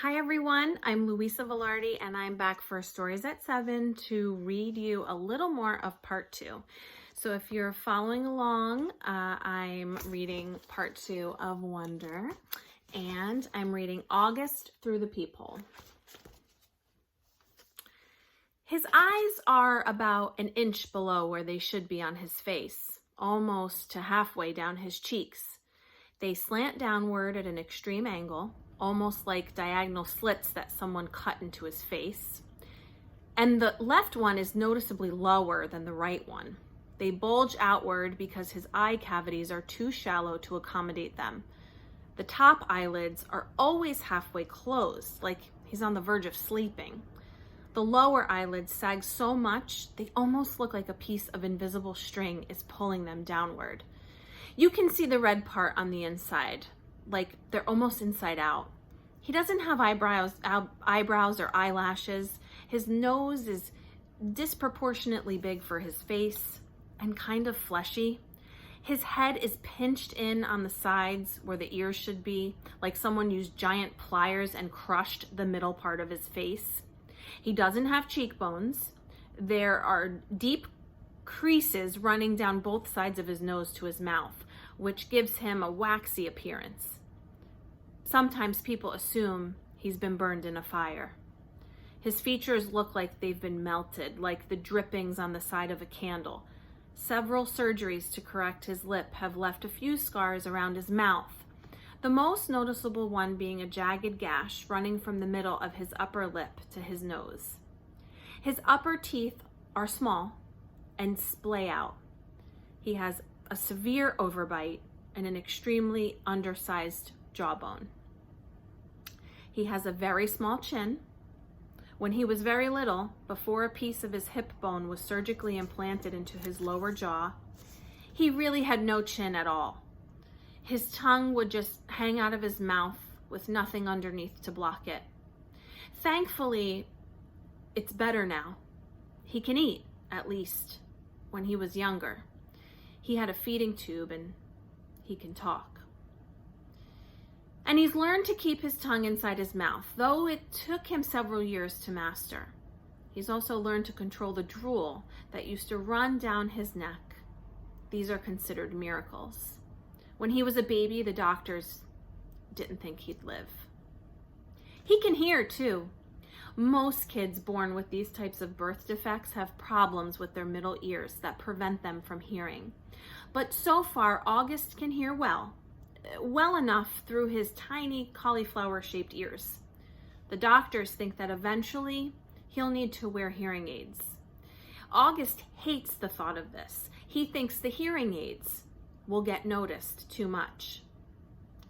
Hi everyone, I'm Luisa-Vilardi and I'm back for Stories at 7 to read you a little more of part 2. So if you're following along, I'm reading part 2 of Wonder and I'm reading August through the peephole. His eyes are about an inch below where they should be on his face, almost to halfway down his cheeks. They slant downward at an extreme angle, almost like diagonal slits that someone cut into his face. And the left one is noticeably lower than the right one. They bulge outward because his eye cavities are too shallow to accommodate them. The top eyelids are always halfway closed, like he's on the verge of sleeping. The lower eyelids sag so much, they almost look like a piece of invisible string is pulling them downward. You can see the red part on the inside, like they're almost inside out. He doesn't have eyebrows or eyelashes. His nose is disproportionately big for his face and kind of fleshy. His head is pinched in on the sides where the ears should be, like someone used giant pliers and crushed the middle part of his face. He doesn't have cheekbones. There are deep creases running down both sides of his nose to his mouth, which gives him a waxy appearance. Sometimes people assume he's been burned in a fire. His features look like they've been melted, like the drippings on the side of a candle. Several surgeries to correct his lip have left a few scars around his mouth, the most noticeable one being a jagged gash running from the middle of his upper lip to his nose. His upper teeth are small and splay out. He has a severe overbite and an extremely undersized jawbone. He has a very small chin. When he was very little, before a piece of his hip bone was surgically implanted into his lower jaw, he really had no chin at all. His tongue would just hang out of his mouth with nothing underneath to block it. Thankfully, it's better now. He can eat, at least. When he was younger, he had a feeding tube and he can talk. And he's learned to keep his tongue inside his mouth, though it took him several years to master. He's also learned to control the drool that used to run down his neck. These are considered miracles. When he was a baby, the doctors didn't think he'd live. He can hear too. Most kids born with these types of birth defects have problems with their middle ears that prevent them from hearing. But so far, August can hear well enough through his tiny cauliflower-shaped ears. The doctors think that eventually he'll need to wear hearing aids. August hates the thought of this. He thinks the hearing aids will get noticed too much.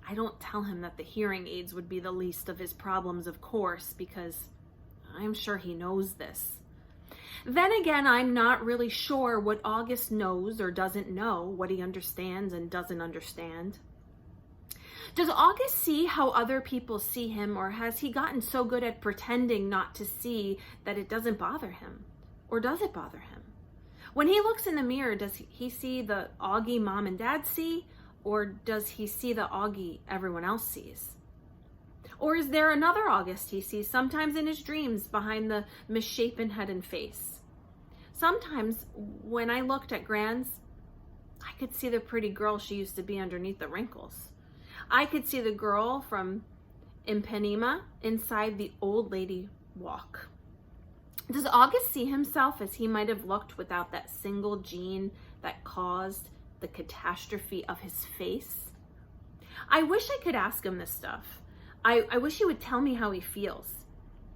I don't tell him that the hearing aids would be the least of his problems, of course, because I'm sure he knows this. Then again, I'm not really sure what August knows or doesn't know, what he understands and doesn't understand. Does August see how other people see him, or has he gotten so good at pretending not to see that it doesn't bother him? Or does it bother him? When he looks in the mirror, does he see the Augie mom and dad see, or does he see the Augie everyone else sees? Or is there another August he sees sometimes in his dreams behind the misshapen head and face? Sometimes when I looked at Gran's, I could see the pretty girl she used to be underneath the wrinkles. I could see the girl from Ipanema inside the old lady walk. Does August see himself as he might have looked without that single gene that caused the catastrophe of his face? I wish I could ask him this stuff. I wish he would tell me how he feels.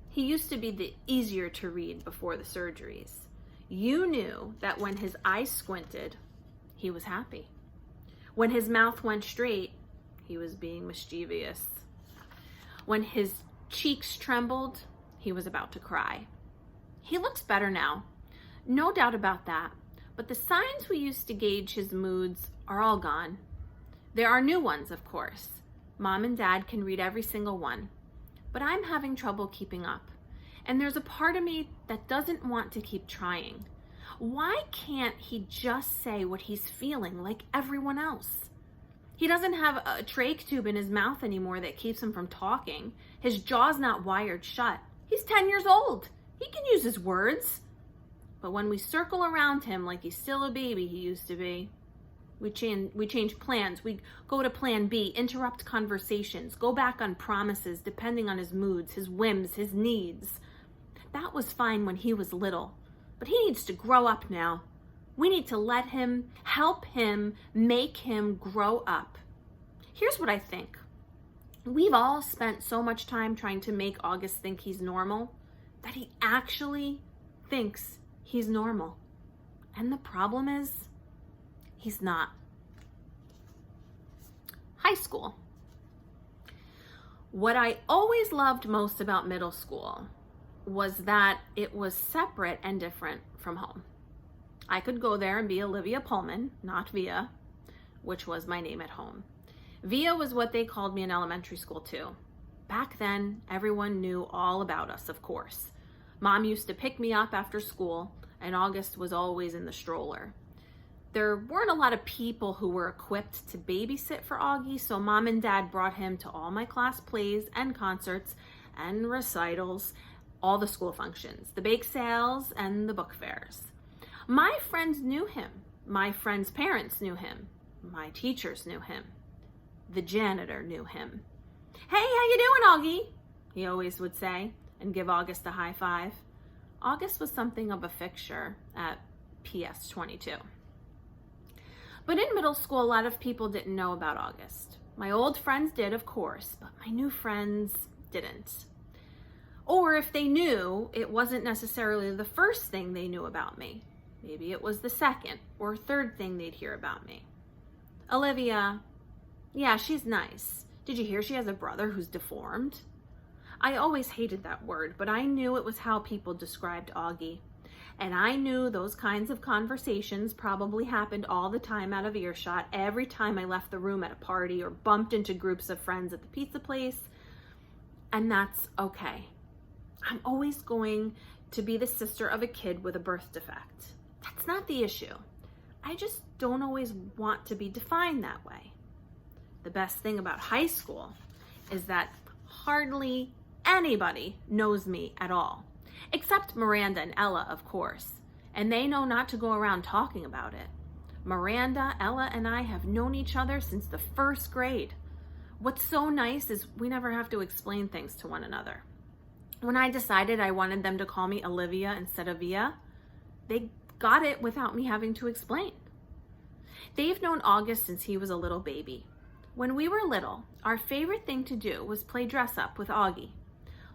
He used to be the easier to read before the surgeries. You knew that when his eyes squinted, he was happy. When his mouth went straight, he was being mischievous. When his cheeks trembled, he was about to cry. He looks better now, no doubt about that, but the signs we used to gauge his moods are all gone. There are new ones, of course. Mom and Dad can read every single one, but I'm having trouble keeping up. And there's a part of me that doesn't want to keep trying. Why can't he just say what he's feeling like everyone else? He doesn't have a trach tube in his mouth anymore that keeps him from talking. His jaw's not wired shut. He's 10 years old. He can use his words. But when we circle around him like he's still a baby he used to be, we change plans. We go to plan B, interrupt conversations, go back on promises depending on his moods, his whims, his needs. That was fine when he was little, but he needs to grow up now. We need to let him, help him, make him grow up. Here's what I think. We've all spent so much time trying to make August think he's normal that he actually thinks he's normal. And the problem is, he's not. High school. What I always loved most about middle school was that it was separate and different from home. I could go there and be Olivia Pullman, not Via, which was my name at home. Via was what they called me in elementary school too. Back then, everyone knew all about us, of course. Mom used to pick me up after school, and August was always in the stroller. There weren't a lot of people who were equipped to babysit for Augie, so Mom and Dad brought him to all my class plays and concerts and recitals, all the school functions, the bake sales and the book fairs. My friends knew him. My friends' parents knew him. My teachers knew him. The janitor knew him. "Hey, how you doing, Augie?" he always would say, and give August a high five. August was something of a fixture at PS 22. But in middle school, a lot of people didn't know about August. My old friends did, of course, but my new friends didn't. Or if they knew, it wasn't necessarily the first thing they knew about me. Maybe it was the second or third thing they'd hear about me. "Olivia, yeah, she's nice. Did you hear she has a brother who's deformed?" I always hated that word, but I knew it was how people described Augie. And I knew those kinds of conversations probably happened all the time out of earshot every time I left the room at a party or bumped into groups of friends at the pizza place. And that's okay. I'm always going to be the sister of a kid with a birth defect. That's not the issue. I just don't always want to be defined that way. The best thing about high school is that hardly anybody knows me at all, except Miranda and Ella, of course, and they know not to go around talking about it. Miranda, Ella, and I have known each other since the first grade. What's so nice is we never have to explain things to one another. When I decided I wanted them to call me Olivia instead of Via, they got it without me having to explain. They've known August since he was a little baby. When we were little, our favorite thing to do was play dress up with Augie.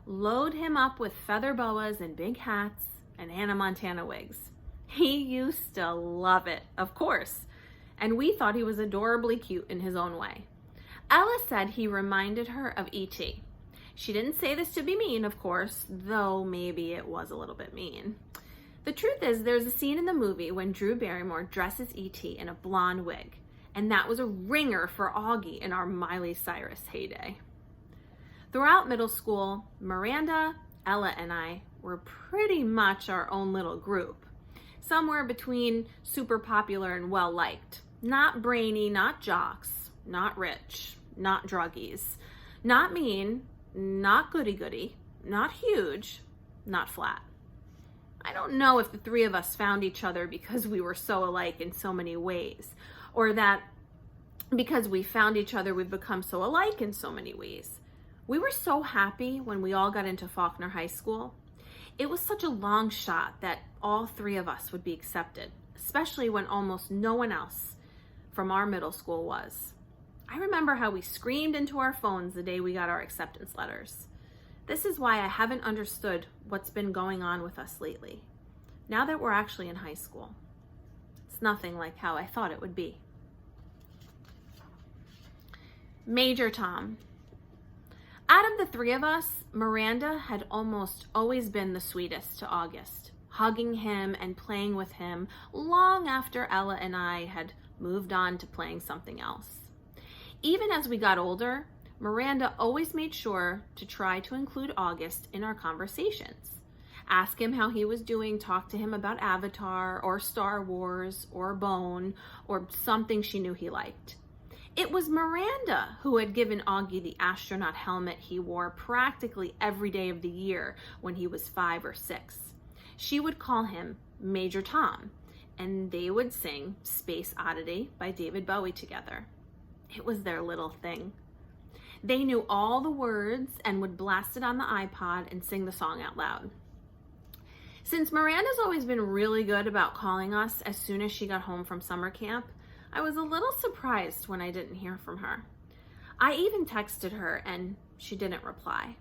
Load him up with feather boas and big hats and Hannah Montana wigs. He used to love it, of course, and we thought he was adorably cute in his own way. Ella said he reminded her of E.T. She didn't say this to be mean, of course, though maybe it was a little bit mean. The truth is, there's a scene in the movie when Drew Barrymore dresses E.T. in a blonde wig, and that was a ringer for Augie in our Miley Cyrus heyday. Throughout middle school, Miranda, Ella, and I were pretty much our own little group, somewhere between super popular and well-liked. Not brainy, not jocks, not rich, not druggies, not mean, not goody-goody, not huge, not flat. I don't know if the three of us found each other because we were so alike in so many ways, or that because we found each other we've become so alike in so many ways. We were so happy when we all got into Faulkner High School. It was such a long shot that all three of us would be accepted, especially when almost no one else from our middle school was. I remember how we screamed into our phones the day we got our acceptance letters. This is why I haven't understood what's been going on with us lately, now that we're actually in high school. It's nothing like how I thought it would be. Major Tom. Out of the three of us, Miranda had almost always been the sweetest to August, hugging him and playing with him long after Ella and I had moved on to playing something else. Even as we got older, Miranda always made sure to try to include August in our conversations. Ask him how he was doing, talk to him about Avatar or Star Wars or Bone or something she knew he liked. It was Miranda who had given Augie the astronaut helmet he wore practically every day of the year when he was 5 or 6. She would call him Major Tom, and they would sing Space Oddity by David Bowie together. It was their little thing. They knew all the words and would blast it on the iPod and sing the song out loud. Since Miranda's always been really good about calling us as soon as she got home from summer camp, I was a little surprised when I didn't hear from her. I even texted her and she didn't reply.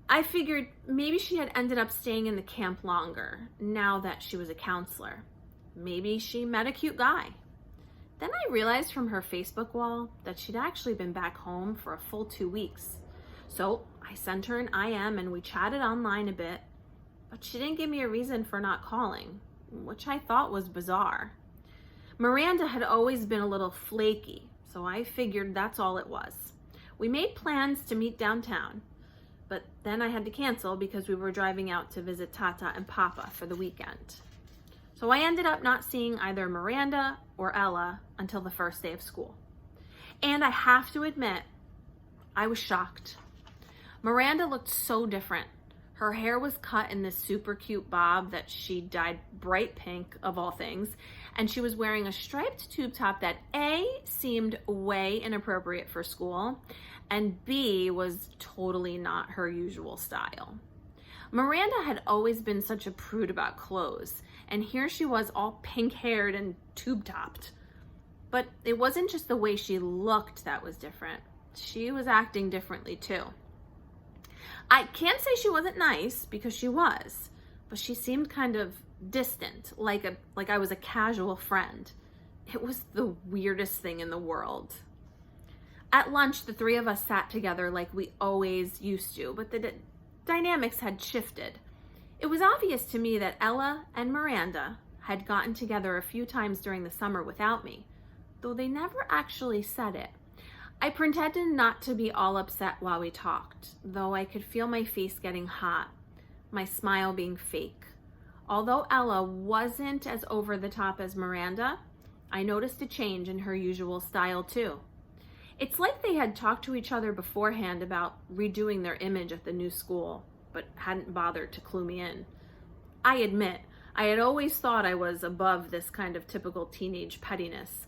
I figured maybe she had ended up staying in the camp longer now that she was a counselor. Maybe she met a cute guy. Then I realized from her Facebook wall that she'd actually been back home for a full 2 weeks. So I sent her an IM and we chatted online a bit, but she didn't give me a reason for not calling, which I thought was bizarre. Miranda had always been a little flaky, so I figured that's all it was. We made plans to meet downtown, but then I had to cancel because we were driving out to visit Tata and Papa for the weekend. So I ended up not seeing either Miranda or Ella until the first day of school. And I have to admit, I was shocked. Miranda looked so different. Her hair was cut in this super cute bob that she dyed bright pink, of all things, and she was wearing a striped tube top that A, seemed way inappropriate for school, and B, was totally not her usual style. Miranda had always been such a prude about clothes, and here she was all pink-haired and tube-topped. But it wasn't just the way she looked that was different. She was acting differently too. I can't say she wasn't nice, because she was, but she seemed kind of distant, like I was a casual friend. It was the weirdest thing in the world. At lunch, the three of us sat together like we always used to, but the dynamics had shifted. It was obvious to me that Ella and Miranda had gotten together a few times during the summer without me, though they never actually said it. I pretended not to be all upset while we talked, though I could feel my face getting hot, my smile being fake. Although Ella wasn't as over the top as Miranda, I noticed a change in her usual style too. It's like they had talked to each other beforehand about redoing their image at the new school, but hadn't bothered to clue me in. I admit, I had always thought I was above this kind of typical teenage pettiness,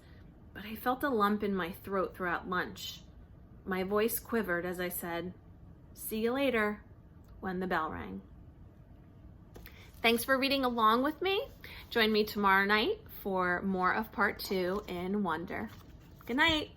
but I felt a lump in my throat throughout lunch. My voice quivered as I said, "See you later," when the bell rang. Thanks for reading along with me. Join me tomorrow night for more of part 2 in Wonder. Good night.